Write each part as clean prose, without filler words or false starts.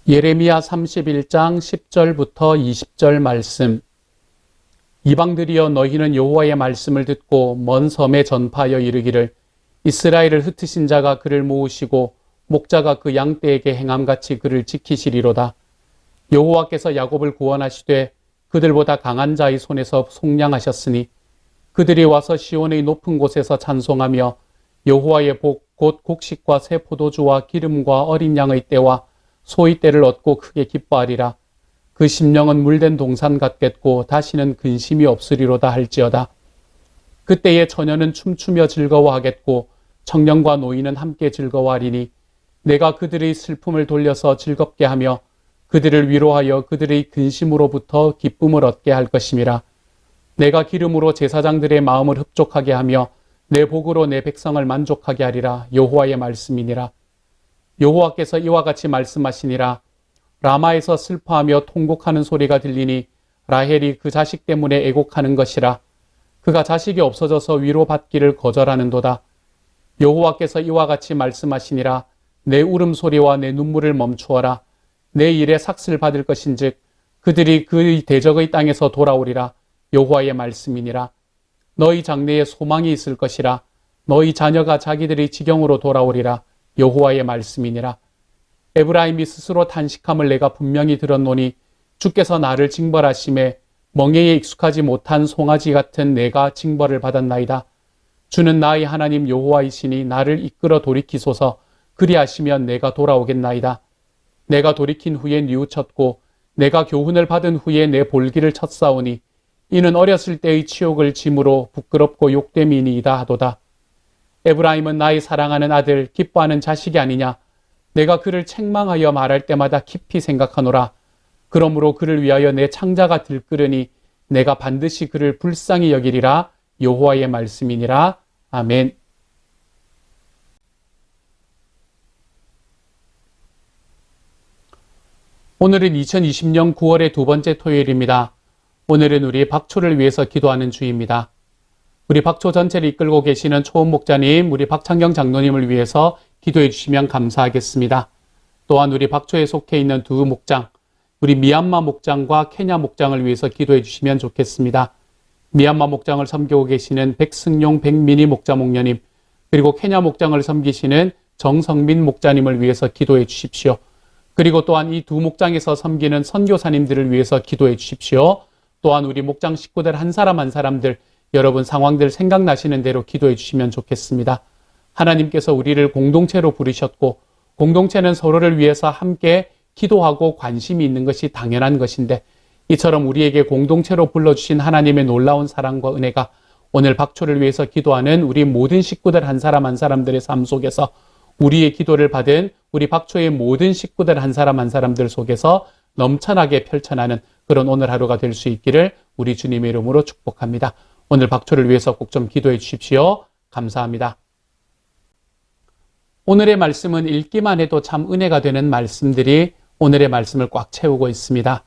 예레미야 31장 10절부터 20절 말씀. 이방들이여 너희는 여호와의 말씀을 듣고 먼 섬에 전파하여 이르기를 이스라엘을 흩으신 자가 그를 모으시고 목자가 그 양떼에게 행함같이 그를 지키시리로다. 여호와께서 야곱을 구원하시되 그들보다 강한 자의 손에서 속량하셨으니 그들이 와서 시온의 높은 곳에서 찬송하며 여호와의 복 곧 곡식과 새 포도주와 기름과 어린 양의 때와 소의 때를 얻고 크게 기뻐하리라. 그 심령은 물된 동산 같겠고 다시는 근심이 없으리로다 할지어다. 그때의 처녀는 춤추며 즐거워하겠고 청년과 노인은 함께 즐거워하리니 내가 그들의 슬픔을 돌려서 즐겁게 하며 그들을 위로하여 그들의 근심으로부터 기쁨을 얻게 할 것임이라. 내가 기름으로 제사장들의 마음을 흡족하게 하며 내 복으로 내 백성을 만족하게 하리라. 여호와의 말씀이니라. 여호와께서 이와 같이 말씀하시니라. 라마에서 슬퍼하며 통곡하는 소리가 들리니 라헬이 그 자식 때문에 애곡하는 것이라. 그가 자식이 없어져서 위로받기를 거절하는도다. 여호와께서 이와 같이 말씀하시니라. 내 울음소리와 내 눈물을 멈추어라. 내 일에 삭슬 받을 것인즉 그들이 그의 대적의 땅에서 돌아오리라. 여호와의 말씀이니라. 너희 장래에 소망이 있을 것이라. 너희 자녀가 자기들의 지경으로 돌아오리라. 여호와의 말씀이니라. 에브라임이 스스로 탄식함을 내가 분명히 들었노니 주께서 나를 징벌하심에 멍에에 익숙하지 못한 송아지 같은 내가 징벌을 받았나이다. 주는 나의 하나님 여호와이시니 나를 이끌어 돌이키소서. 그리하시면 내가 돌아오겠나이다. 내가 돌이킨 후에 뉘우쳤고 내가 교훈을 받은 후에 내 볼기를 쳤사오니 이는 어렸을 때의 치욕을 짐으로 부끄럽고 욕됨이니이다 하도다. 에브라임은 나의 사랑하는 아들 기뻐하는 자식이 아니냐. 내가 그를 책망하여 말할 때마다 깊이 생각하노라. 그러므로 그를 위하여 내 창자가 들끓으니 내가 반드시 그를 불쌍히 여기리라. 여호와의 말씀이니라. 아멘. 오늘은 2020년 9월의 두 번째 토요일입니다. 오늘은 우리 박초를 위해서 기도하는 주입니다. 우리 박초 전체를 이끌고 계시는 초원 목자님, 우리 박창경 장로님을 위해서 기도해 주시면 감사하겠습니다. 또한 우리 박초에 속해 있는 두 목장, 우리 미얀마 목장과 케냐 목장을 위해서 기도해 주시면 좋겠습니다. 미얀마 목장을 섬기고 계시는 백승용 백민희 목자 목녀님, 그리고 케냐 목장을 섬기시는 정성민 목자님을 위해서 기도해 주십시오. 그리고 또한 이 두 목장에서 섬기는 선교사님들을 위해서 기도해 주십시오. 또한 우리 목장 식구들 한 사람 한 사람들 여러분 상황들 생각나시는 대로 기도해 주시면 좋겠습니다. 하나님께서 우리를 공동체로 부르셨고 공동체는 서로를 위해서 함께 기도하고 관심이 있는 것이 당연한 것인데 이처럼 우리에게 공동체로 불러주신 하나님의 놀라운 사랑과 은혜가 오늘 박초를 위해서 기도하는 우리 모든 식구들 한 사람 한 사람들의 삶 속에서 우리의 기도를 받은 우리 박초의 모든 식구들 한 사람들 속에서 넘쳐나게 펼쳐나는 그런 오늘 하루가 될 수 있기를 우리 주님의 이름으로 축복합니다. 오늘 박초를 위해서 꼭 좀 기도해 주십시오. 감사합니다. 오늘의 말씀은 읽기만 해도 참 은혜가 되는 말씀들이 오늘의 말씀을 꽉 채우고 있습니다.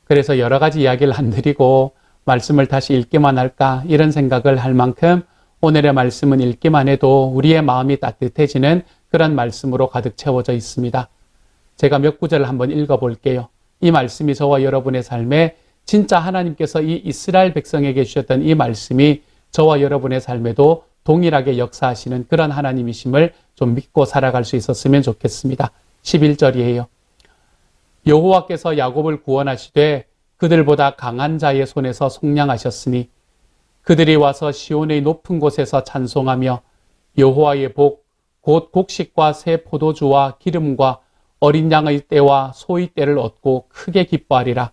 그래서 여러 가지 이야기를 안 드리고 말씀을 다시 읽기만 할까 이런 생각을 할 만큼 오늘의 말씀은 읽기만 해도 우리의 마음이 따뜻해지는 그런 말씀으로 가득 채워져 있습니다. 제가 몇 구절을 한번 읽어볼게요. 이 말씀이 저와 여러분의 삶에 진짜 하나님께서 이 이스라엘 백성에게 주셨던 이 말씀이 저와 여러분의 삶에도 동일하게 역사하시는 그런 하나님이심을 좀 믿고 살아갈 수 있었으면 좋겠습니다. 11절이에요. 여호와께서 야곱을 구원하시되 그들보다 강한 자의 손에서 속량하셨으니 그들이 와서 시온의 높은 곳에서 찬송하며 여호와의 복 곧 곡식과 새 포도주와 기름과 어린 양의 때와 소의 때를 얻고 크게 기뻐하리라.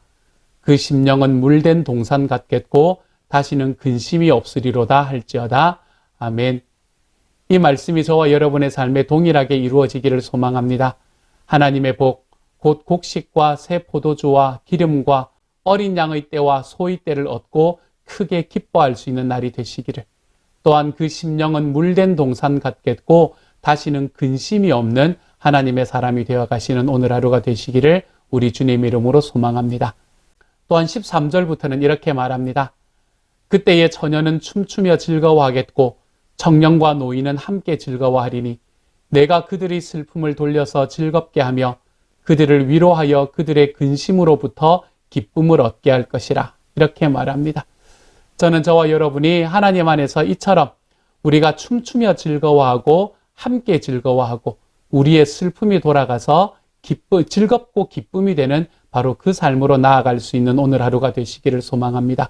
그 심령은 물된 동산 같겠고 다시는 근심이 없으리로다 할지어다. 아멘. 이 말씀이 저와 여러분의 삶에 동일하게 이루어지기를 소망합니다. 하나님의 복, 곧 곡식과 새 포도주와 기름과 어린 양의 때와 소의 때를 얻고 크게 기뻐할 수 있는 날이 되시기를. 또한 그 심령은 물된 동산 같겠고 다시는 근심이 없는 하나님의 사람이 되어 가시는 오늘 하루가 되시기를 우리 주님 이름으로 소망합니다. 또한 13절부터는 이렇게 말합니다. 그때의 처녀는 춤추며 즐거워하겠고 청년과 노인은 함께 즐거워하리니 내가 그들의 슬픔을 돌려서 즐겁게 하며 그들을 위로하여 그들의 근심으로부터 기쁨을 얻게 할 것이라. 이렇게 말합니다. 저는 저와 여러분이 하나님 안에서 이처럼 우리가 춤추며 즐거워하고 함께 즐거워하고 우리의 슬픔이 돌아가서 즐겁고 기쁨이 되는 바로 그 삶으로 나아갈 수 있는 오늘 하루가 되시기를 소망합니다.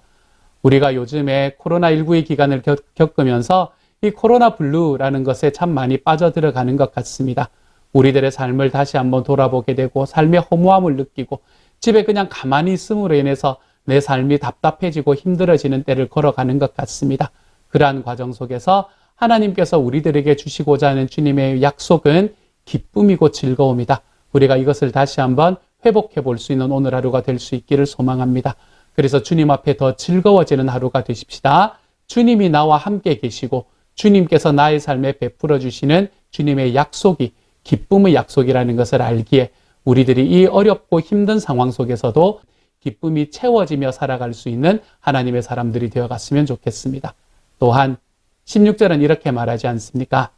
우리가 요즘에 코로나19의 기간을 겪으면서 이 코로나 블루라는 것에 참 많이 빠져들어가는 것 같습니다. 우리들의 삶을 다시 한번 돌아보게 되고 삶의 허무함을 느끼고 집에 그냥 가만히 있음으로 인해서 내 삶이 답답해지고 힘들어지는 때를 걸어가는 것 같습니다. 그러한 과정 속에서 하나님께서 우리들에게 주시고자 하는 주님의 약속은 기쁨이고 즐거움이다. 우리가 이것을 다시 한번 회복해 볼 수 있는 오늘 하루가 될 수 있기를 소망합니다. 그래서 주님 앞에 더 즐거워지는 하루가 되십시다. 주님이 나와 함께 계시고 주님께서 나의 삶에 베풀어 주시는 주님의 약속이 기쁨의 약속이라는 것을 알기에 우리들이 이 어렵고 힘든 상황 속에서도 기쁨이 채워지며 살아갈 수 있는 하나님의 사람들이 되어갔으면 좋겠습니다. 또한 16절은 이렇게 말하지 않습니까?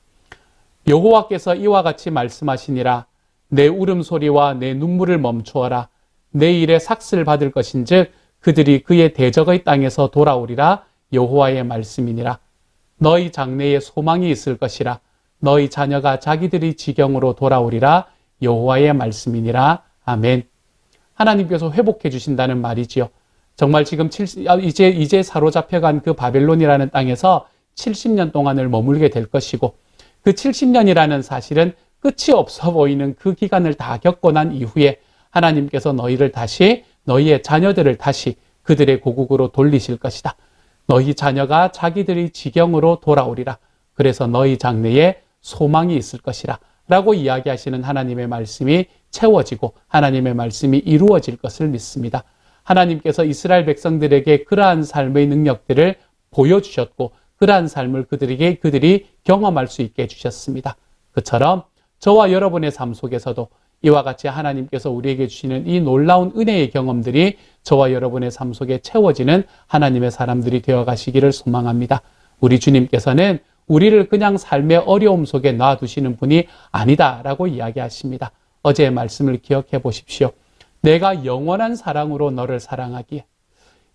여호와께서 이와 같이 말씀하시니라. 내 울음소리와 내 눈물을 멈추어라. 내 일에 삭슬 받을 것인즉 그들이 그의 대적의 땅에서 돌아오리라. 여호와의 말씀이니라. 너희 장래에 소망이 있을 것이라. 너희 자녀가 자기들의 지경으로 돌아오리라. 여호와의 말씀이니라. 아멘. 하나님께서 회복해 주신다는 말이지요. 정말 지금 이제 사로잡혀간 그 바벨론이라는 땅에서 70년 동안을 머물게 될 것이고 그 70년이라는 사실은 끝이 없어 보이는 그 기간을 다 겪고 난 이후에 하나님께서 너희의 자녀들을 다시 그들의 고국으로 돌리실 것이다. 너희 자녀가 자기들의 지경으로 돌아오리라. 그래서 너희 장래에 소망이 있을 것이라. 라고 이야기하시는 하나님의 말씀이 채워지고 하나님의 말씀이 이루어질 것을 믿습니다. 하나님께서 이스라엘 백성들에게 그러한 삶의 능력들을 보여주셨고 그러한 삶을 그들이 경험할 수 있게 해주셨습니다. 그처럼 저와 여러분의 삶 속에서도 이와 같이 하나님께서 우리에게 주시는 이 놀라운 은혜의 경험들이 저와 여러분의 삶 속에 채워지는 하나님의 사람들이 되어가시기를 소망합니다. 우리 주님께서는 우리를 그냥 삶의 어려움 속에 놔두시는 분이 아니다라고 이야기하십니다. 어제의 말씀을 기억해 보십시오. 내가 영원한 사랑으로 너를 사랑하기에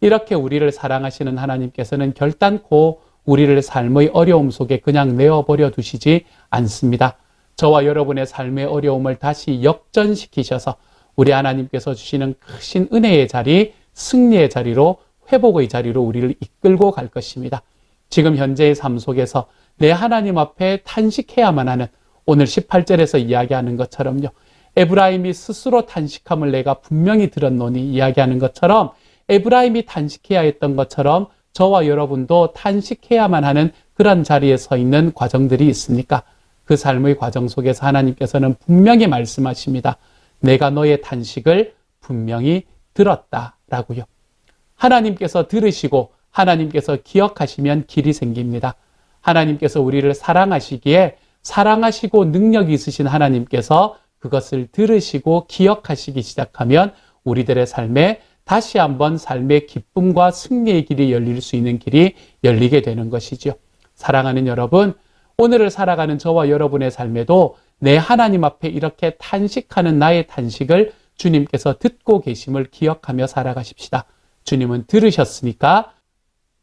이렇게 우리를 사랑하시는 하나님께서는 결단코 우리를 삶의 어려움 속에 그냥 내어버려 두시지 않습니다. 저와 여러분의 삶의 어려움을 다시 역전시키셔서 우리 하나님께서 주시는 크신 은혜의 자리, 승리의 자리로 회복의 자리로 우리를 이끌고 갈 것입니다. 지금 현재의 삶 속에서 내 하나님 앞에 탄식해야만 하는 오늘 18절에서 이야기하는 것처럼요. 에브라임이 스스로 탄식함을 내가 분명히 들었노니 이야기하는 것처럼 에브라임이 탄식해야 했던 것처럼 저와 여러분도 탄식해야만 하는 그런 자리에 서 있는 과정들이 있습니까? 그 삶의 과정 속에서 하나님께서는 분명히 말씀하십니다. 내가 너의 탄식을 분명히 들었다라고요. 하나님께서 들으시고 하나님께서 기억하시면 길이 생깁니다. 하나님께서 우리를 사랑하시기에 사랑하시고 능력이 있으신 하나님께서 그것을 들으시고 기억하시기 시작하면 우리들의 삶에 다시 한번 삶의 기쁨과 승리의 길이 열릴 수 있는 길이 열리게 되는 것이죠. 사랑하는 여러분, 오늘을 살아가는 저와 여러분의 삶에도 내 하나님 앞에 이렇게 탄식하는 나의 탄식을 주님께서 듣고 계심을 기억하며 살아가십시다. 주님은 들으셨으니까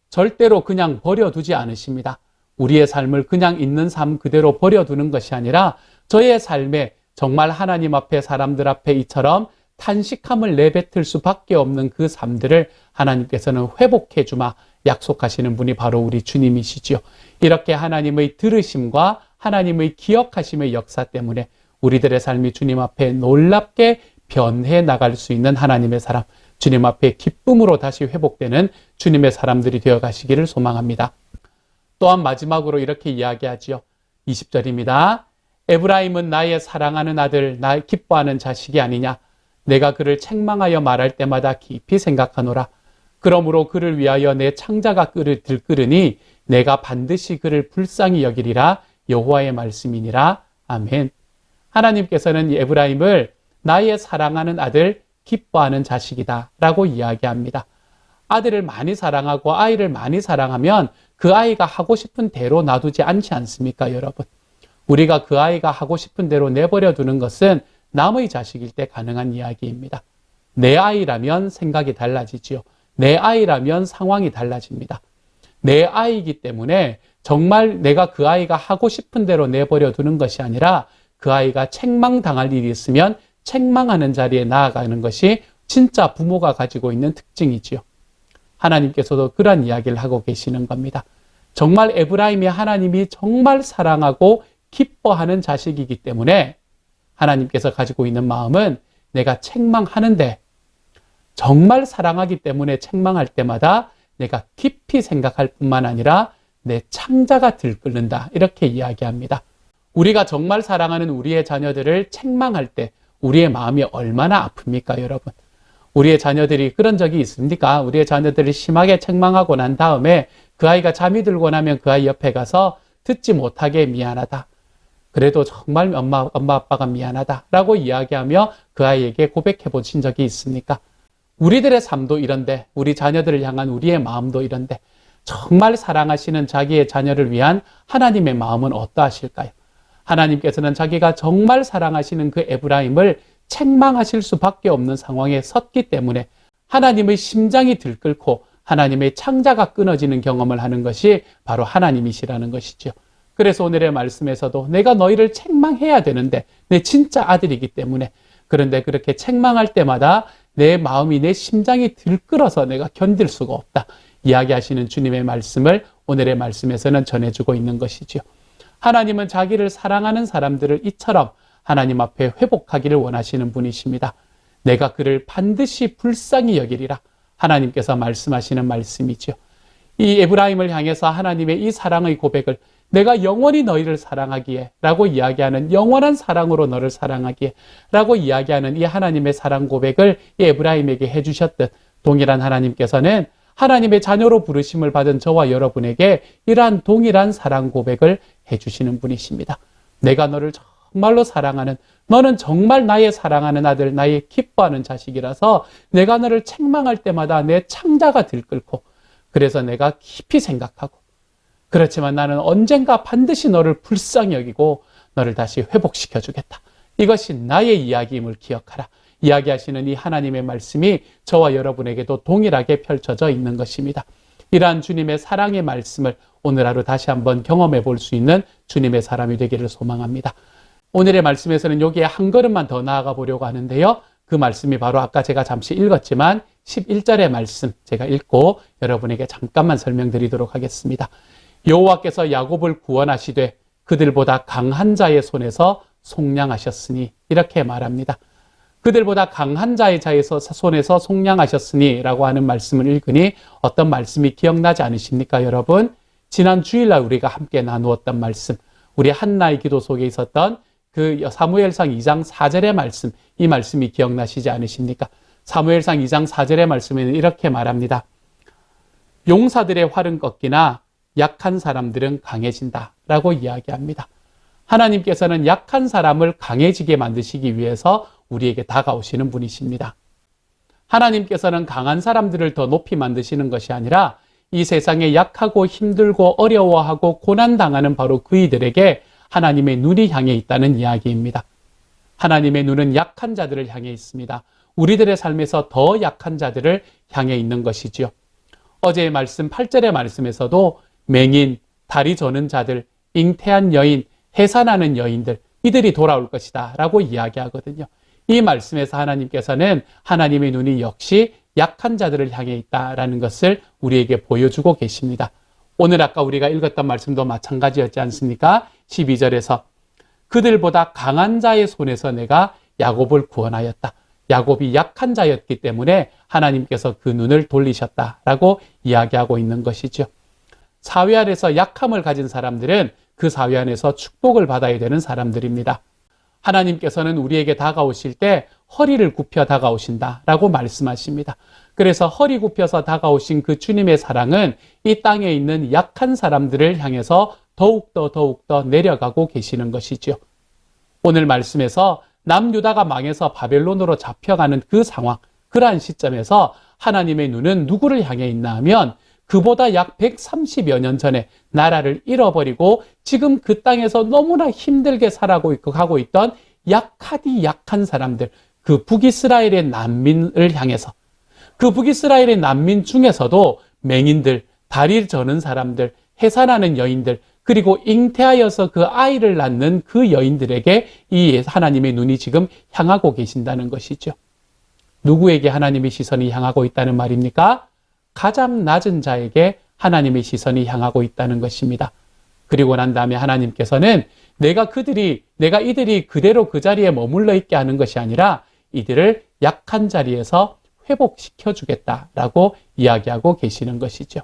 절대로 그냥 버려두지 않으십니다. 우리의 삶을 그냥 있는 삶 그대로 버려두는 것이 아니라 저의 삶에 정말 하나님 앞에 사람들 앞에 이처럼 탄식함을 내뱉을 수밖에 없는 그 삶들을 하나님께서는 회복해 주마 약속하시는 분이 바로 우리 주님이시지요. 이렇게 하나님의 들으심과 하나님의 기억하심의 역사 때문에 우리들의 삶이 주님 앞에 놀랍게 변해 나갈 수 있는 하나님의 사람, 주님 앞에 기쁨으로 다시 회복되는 주님의 사람들이 되어 가시기를 소망합니다. 또한 마지막으로 이렇게 이야기하지요. 20절입니다. 에브라임은 나의 사랑하는 아들, 나 기뻐하는 자식이 아니냐. 내가 그를 책망하여 말할 때마다 깊이 생각하노라. 그러므로 그를 위하여 내 창자가 그를 들끓으니 내가 반드시 그를 불쌍히 여기리라. 여호와의 말씀이니라. 아멘. 하나님께서는 에브라임을 나의 사랑하는 아들, 기뻐하는 자식이다 라고 이야기합니다. 아들을 많이 사랑하고 아이를 많이 사랑하면 그 아이가 하고 싶은 대로 놔두지 않지 않습니까, 여러분? 우리가 그 아이가 하고 싶은 대로 내버려 두는 것은 남의 자식일 때 가능한 이야기입니다. 내 아이라면 생각이 달라지지요. 내 아이라면 상황이 달라집니다. 내 아이이기 때문에 정말 내가 그 아이가 하고 싶은 대로 내버려 두는 것이 아니라 그 아이가 책망당할 일이 있으면 책망하는 자리에 나아가는 것이 진짜 부모가 가지고 있는 특징이지요. 하나님께서도 그런 이야기를 하고 계시는 겁니다. 정말 에브라임이 하나님이 정말 사랑하고 기뻐하는 자식이기 때문에 하나님께서 가지고 있는 마음은 내가 책망하는데 정말 사랑하기 때문에 책망할 때마다 내가 깊이 생각할 뿐만 아니라 내 창자가 들끓는다. 이렇게 이야기합니다. 우리가 정말 사랑하는 우리의 자녀들을 책망할 때 우리의 마음이 얼마나 아픕니까, 여러분? 우리의 자녀들이 그런 적이 있습니까? 우리의 자녀들을 심하게 책망하고 난 다음에 그 아이가 잠이 들고 나면 그 아이 옆에 가서 듣지 못하게 미안하다. 그래도 정말 엄마 아빠가 미안하다 라고 이야기하며 그 아이에게 고백해 보신 적이 있습니까? 우리들의 삶도 이런데, 우리 자녀들을 향한 우리의 마음도 이런데, 정말 사랑하시는 자기의 자녀를 위한 하나님의 마음은 어떠하실까요? 하나님께서는 자기가 정말 사랑하시는 그 에브라임을 책망하실 수밖에 없는 상황에 섰기 때문에 하나님의 심장이 들끓고 하나님의 창자가 끊어지는 경험을 하는 것이 바로 하나님이시라는 것이죠. 그래서 오늘의 말씀에서도 내가 너희를 책망해야 되는데 내 진짜 아들이기 때문에, 그런데 그렇게 책망할 때마다 내 마음이, 내 심장이 들끓어서 내가 견딜 수가 없다 이야기하시는 주님의 말씀을 오늘의 말씀에서는 전해주고 있는 것이죠. 하나님은 자기를 사랑하는 사람들을 이처럼 하나님 앞에 회복하기를 원하시는 분이십니다. 내가 그를 반드시 불쌍히 여기리라 하나님께서 말씀하시는 말씀이죠. 이 에브라임을 향해서 하나님의 이 사랑의 고백을, 내가 영원히 너희를 사랑하기에 라고 이야기하는, 영원한 사랑으로 너를 사랑하기에 라고 이야기하는 이 하나님의 사랑 고백을 이 에브라임에게 해주셨듯, 동일한 하나님께서는 하나님의 자녀로 부르심을 받은 저와 여러분에게 이러한 동일한 사랑 고백을 해주시는 분이십니다. 내가 너를 정말로 사랑하는, 너는 정말 나의 사랑하는 아들, 나의 기뻐하는 자식이라서 내가 너를 책망할 때마다 내 창자가 들끓고, 그래서 내가 깊이 생각하고, 그렇지만 나는 언젠가 반드시 너를 불쌍히 여기고 너를 다시 회복시켜 주겠다. 이것이 나의 이야기임을 기억하라. 이야기하시는 이 하나님의 말씀이 저와 여러분에게도 동일하게 펼쳐져 있는 것입니다. 이러한 주님의 사랑의 말씀을 오늘 하루 다시 한번 경험해 볼 수 있는 주님의 사람이 되기를 소망합니다. 오늘의 말씀에서는 여기에 한 걸음만 더 나아가 보려고 하는데요. 그 말씀이 바로 아까 제가 잠시 읽었지만 11절의 말씀 제가 읽고 여러분에게 잠깐만 설명드리도록 하겠습니다. 여호와께서 야곱을 구원하시되 그들보다 강한 자의 손에서 속량하셨으니, 이렇게 말합니다. 그들보다 강한 자의 손에서 속량하셨으니 라고 하는 말씀을 읽으니 어떤 말씀이 기억나지 않으십니까, 여러분? 지난 주일날 우리가 함께 나누었던 말씀, 우리 한나의 기도 속에 있었던 그 사무엘상 2장 4절의 말씀, 이 말씀이 기억나시지 않으십니까? 사무엘상 2장 4절의 말씀에는 이렇게 말합니다. 용사들의 활은 꺾이나 약한 사람들은 강해진다 라고 이야기합니다. 하나님께서는 약한 사람을 강해지게 만드시기 위해서 우리에게 다가오시는 분이십니다. 하나님께서는 강한 사람들을 더 높이 만드시는 것이 아니라 이 세상에 약하고 힘들고 어려워하고 고난당하는 바로 그이들에게 하나님의 눈이 향해 있다는 이야기입니다. 하나님의 눈은 약한 자들을 향해 있습니다. 우리들의 삶에서 더 약한 자들을 향해 있는 것이지요. 어제의 말씀 8절의 말씀에서도 맹인, 다리 저는 자들, 잉태한 여인, 해산하는 여인들, 이들이 돌아올 것이다 라고 이야기하거든요. 이 말씀에서 하나님께서는 하나님의 눈이 역시 약한 자들을 향해 있다라는 것을 우리에게 보여주고 계십니다. 오늘 아까 우리가 읽었던 말씀도 마찬가지였지 않습니까? 12절에서 그들보다 강한 자의 손에서 내가 야곱을 구원하였다. 야곱이 약한 자였기 때문에 하나님께서 그 눈을 돌리셨다라고 이야기하고 있는 것이죠. 사회 안에서 약함을 가진 사람들은 그 사회 안에서 축복을 받아야 되는 사람들입니다. 하나님께서는 우리에게 다가오실 때 허리를 굽혀 다가오신다라고 말씀하십니다. 그래서 허리 굽혀서 다가오신 그 주님의 사랑은 이 땅에 있는 약한 사람들을 향해서 더욱더 내려가고 계시는 것이죠. 오늘 말씀에서 남유다가 망해서 바벨론으로 잡혀가는 그 상황, 그러한 시점에서 하나님의 눈은 누구를 향해 있나 하면 그보다 약 130여 년 전에 나라를 잃어버리고 지금 그 땅에서 너무나 힘들게 살아가고 있던 약하디 약한 사람들, 그 북이스라엘의 난민을 향해서, 그 북이스라엘의 난민 중에서도 맹인들, 다리 저는 사람들, 해산하는 여인들, 그리고 잉태하여서 그 아이를 낳는 그 여인들에게 이 하나님의 눈이 지금 향하고 계신다는 것이죠. 누구에게 하나님의 시선이 향하고 있다는 말입니까? 가장 낮은 자에게 하나님의 시선이 향하고 있다는 것입니다. 그리고 난 다음에 하나님께서는 내가 이들이 그대로 그 자리에 머물러 있게 하는 것이 아니라 이들을 약한 자리에서 회복시켜 주겠다라고 이야기하고 계시는 것이죠.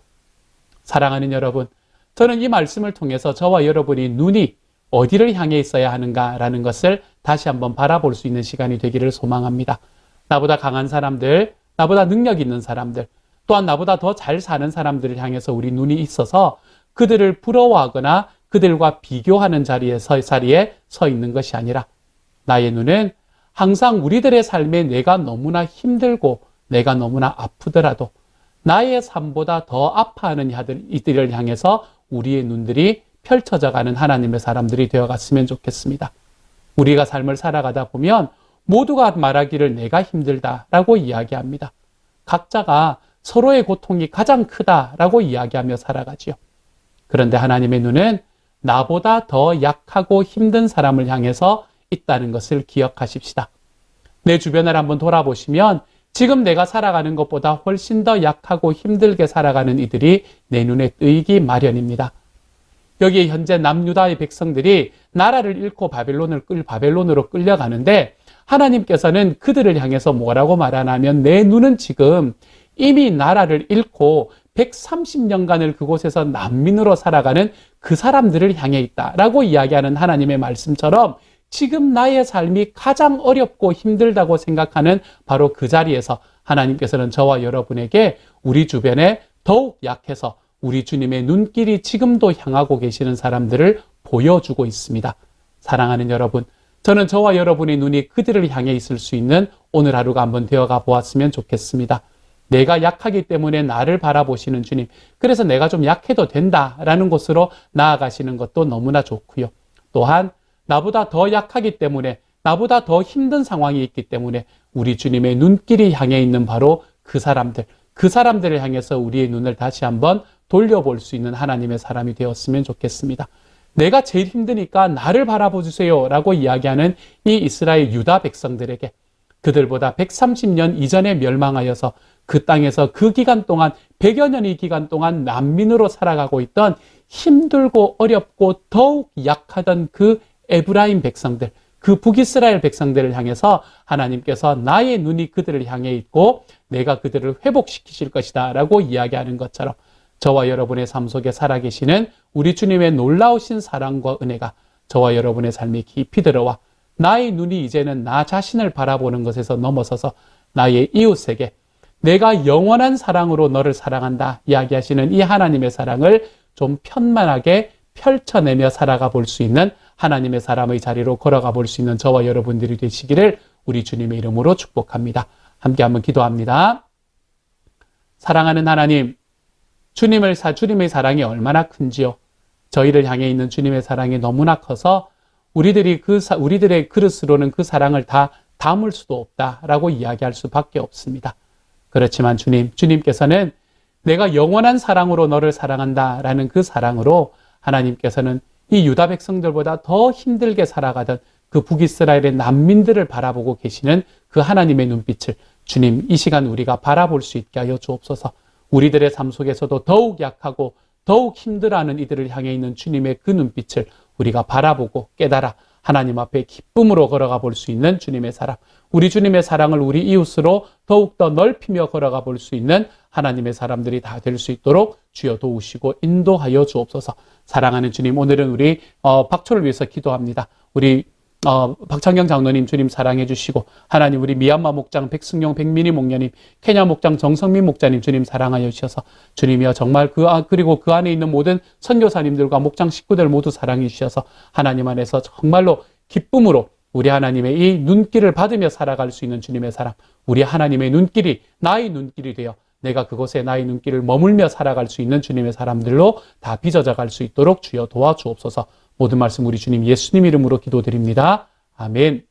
사랑하는 여러분, 저는 이 말씀을 통해서 저와 여러분이 눈이 어디를 향해 있어야 하는가라는 것을 다시 한번 바라볼 수 있는 시간이 되기를 소망합니다. 나보다 강한 사람들, 나보다 능력 있는 사람들, 또한 나보다 더 잘 사는 사람들을 향해서 우리 눈이 있어서 그들을 부러워하거나 그들과 비교하는 자리에 서 있는 것이 아니라 나의 눈은 항상 우리들의 삶에 내가 너무나 힘들고 내가 너무나 아프더라도 나의 삶보다 더 아파하는 이들을 향해서 우리의 눈들이 펼쳐져가는 하나님의 사람들이 되어갔으면 좋겠습니다. 우리가 삶을 살아가다 보면 모두가 말하기를 내가 힘들다라고 이야기합니다. 각자가 서로의 고통이 가장 크다라고 이야기하며 살아가지요. 그런데 하나님의 눈은 나보다 더 약하고 힘든 사람을 향해서 있다는 것을 기억하십시다. 내 주변을 한번 돌아보시면 지금 내가 살아가는 것보다 훨씬 더 약하고 힘들게 살아가는 이들이 내 눈에 뜨이기 마련입니다. 여기 현재 남유다의 백성들이 나라를 잃고 바벨론으로 끌려가는데 하나님께서는 그들을 향해서 뭐라고 말하냐면 내 눈은 지금 이미 나라를 잃고 130년간을 그곳에서 난민으로 살아가는 그 사람들을 향해 있다라고 이야기하는 하나님의 말씀처럼 지금 나의 삶이 가장 어렵고 힘들다고 생각하는 바로 그 자리에서 하나님께서는 저와 여러분에게 우리 주변에 더욱 약해서 우리 주님의 눈길이 지금도 향하고 계시는 사람들을 보여주고 있습니다. 사랑하는 여러분, 저는 저와 여러분의 눈이 그들을 향해 있을 수 있는 오늘 하루가 한번 되어가 보았으면 좋겠습니다. 내가 약하기 때문에 나를 바라보시는 주님, 그래서 내가 좀 약해도 된다라는 곳으로 나아가시는 것도 너무나 좋고요. 또한 나보다 더 약하기 때문에 나보다 더 힘든 상황이 있기 때문에 우리 주님의 눈길이 향해 있는 바로 그 사람들을 향해서 우리의 눈을 다시 한번 돌려볼 수 있는 하나님의 사람이 되었으면 좋겠습니다. 내가 제일 힘드니까 나를 바라보주세요 라고 이야기하는 이 이스라엘 유다 백성들에게 그들보다 130년 이전에 멸망하여서 그 땅에서 그 기간 동안 100여 년의 기간 동안 난민으로 살아가고 있던 힘들고 어렵고 더욱 약하던 그 에브라임 백성들, 그 북이스라엘 백성들을 향해서 하나님께서 나의 눈이 그들을 향해 있고 내가 그들을 회복시키실 것이다 라고 이야기하는 것처럼 저와 여러분의 삶 속에 살아계시는 우리 주님의 놀라우신 사랑과 은혜가 저와 여러분의 삶에 깊이 들어와 나의 눈이 이제는 나 자신을 바라보는 것에서 넘어서서 나의 이웃에게 내가 영원한 사랑으로 너를 사랑한다 이야기하시는 이 하나님의 사랑을 좀 편만하게 펼쳐내며 살아가 볼 수 있는 하나님의 사람의 자리로 걸어가 볼 수 있는 저와 여러분들이 되시기를 우리 주님의 이름으로 축복합니다. 함께 한번 기도합니다. 사랑하는 하나님, 주님의 사랑이 얼마나 큰지요. 저희를 향해 있는 주님의 사랑이 너무나 커서 우리들의 그릇으로는 그 사랑을 다 담을 수도 없다라고 이야기할 수밖에 없습니다. 그렇지만 주님께서는 내가 영원한 사랑으로 너를 사랑한다라는 그 사랑으로 하나님께서는 이 유다 백성들보다 더 힘들게 살아가던 그 북이스라엘의 난민들을 바라보고 계시는 그 하나님의 눈빛을 주님 이 시간 우리가 바라볼 수 있게 하여 주옵소서. 우리들의 삶 속에서도 더욱 약하고 더욱 힘들어하는 이들을 향해 있는 주님의 그 눈빛을 우리가 바라보고 깨달아 하나님 앞에 기쁨으로 걸어가 볼 수 있는 주님의 사랑, 우리 주님의 사랑을 우리 이웃으로 더욱더 넓히며 걸어가 볼 수 있는 하나님의 사람들이 다 될 수 있도록 주여 도우시고 인도하여 주옵소서. 사랑하는 주님, 오늘은 우리 박초를 위해서 기도합니다. 우리 박창경 장로님 주님 사랑해 주시고 하나님 우리 미얀마 목장 백승용 백민희 목녀님 케냐 목장 정성민 목자님 주님 사랑하여 주셔서 주님이여 정말 그리고 그 안에 있는 모든 선교사님들과 목장 식구들 모두 사랑해 주셔서 하나님 안에서 정말로 기쁨으로 우리 하나님의 이 눈길을 받으며 살아갈 수 있는 주님의 사랑, 우리 하나님의 눈길이 나의 눈길이 되어 내가 그곳에 나의 눈길을 머물며 살아갈 수 있는 주님의 사람들로 다 빚어져 갈 수 있도록 주여 도와주옵소서. 모든 말씀 우리 주님 예수님 이름으로 기도드립니다. 아멘.